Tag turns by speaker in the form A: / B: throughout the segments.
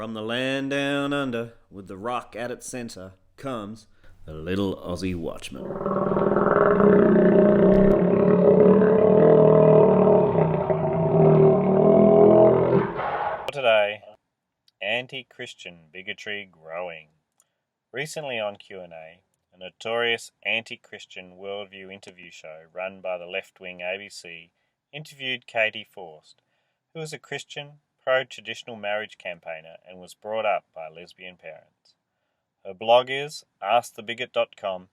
A: From the land down under, with the rock at its centre, comes the little Aussie watchman.
B: Today, anti-Christian bigotry growing. Recently on Q&A, a notorious anti-Christian worldview interview show run by the left-wing ABC interviewed Katy Faust, who is a Christian, pro-traditional marriage campaigner and was brought up by lesbian parents. Her blog is askthebigot.com,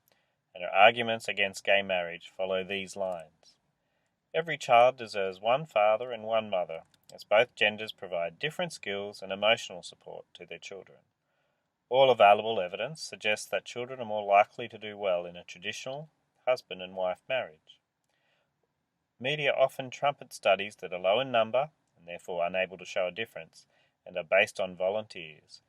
B: and her arguments against gay marriage follow these lines. Every child deserves one father and one mother, as both genders provide different skills and emotional support to their children. All available evidence suggests that children are more likely to do well in a traditional husband and wife marriage. Media often trumpet studies that are low in number, and therefore unable to show a difference, and are based on volunteers.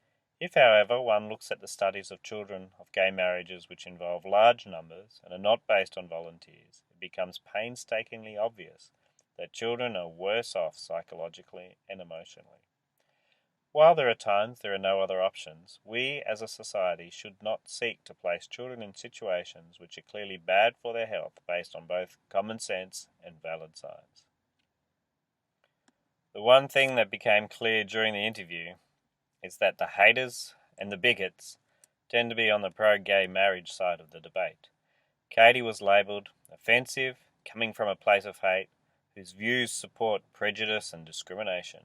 B: If, however, one looks at the studies of children of gay marriages which involve large numbers and are not based on volunteers, it becomes painstakingly obvious that children are worse off psychologically and emotionally. While there are times there are no other options, we as a society should not seek to place children in situations which are clearly bad for their health based on both common sense and valid science. The one thing that became clear during the interview is that the haters and the bigots tend to be on the pro-gay marriage side of the debate. Katy was labelled offensive, coming from a place of hate, whose views support prejudice and discrimination.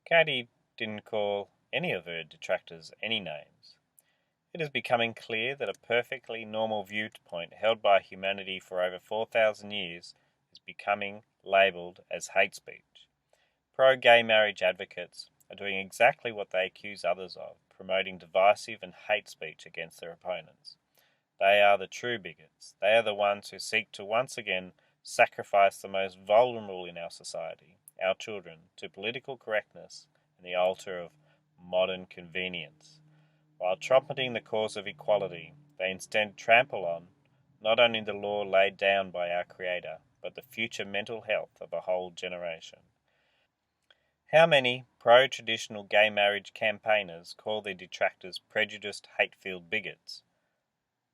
B: Katy didn't call any of her detractors any names. It is becoming clear that a perfectly normal viewpoint held by humanity for over 4,000 years is becoming labelled as hate speech. Pro-gay marriage advocates are doing exactly what they accuse others of, promoting divisive and hate speech against their opponents. They are the true bigots. They are the ones who seek to once again sacrifice the most vulnerable in our society, our children, to political correctness and the altar of modern convenience. While trumpeting the cause of equality, they instead trample on not only the law laid down by our Creator, but the future mental health of a whole generation. How many pro-traditional gay marriage campaigners call their detractors prejudiced, hate-filled bigots?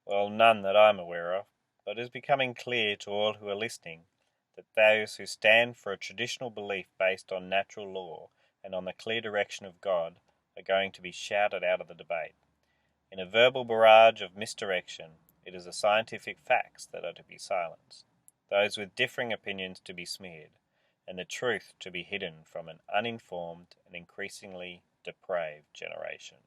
B: Well, none that I'm aware of, but it is becoming clear to all who are listening that those who stand for a traditional belief based on natural law and on the clear direction of God are going to be shouted out of the debate. In a verbal barrage of misdirection, it is the scientific facts that are to be silenced, those with differing opinions to be smeared, and the truth to be hidden from an uninformed and increasingly depraved generation.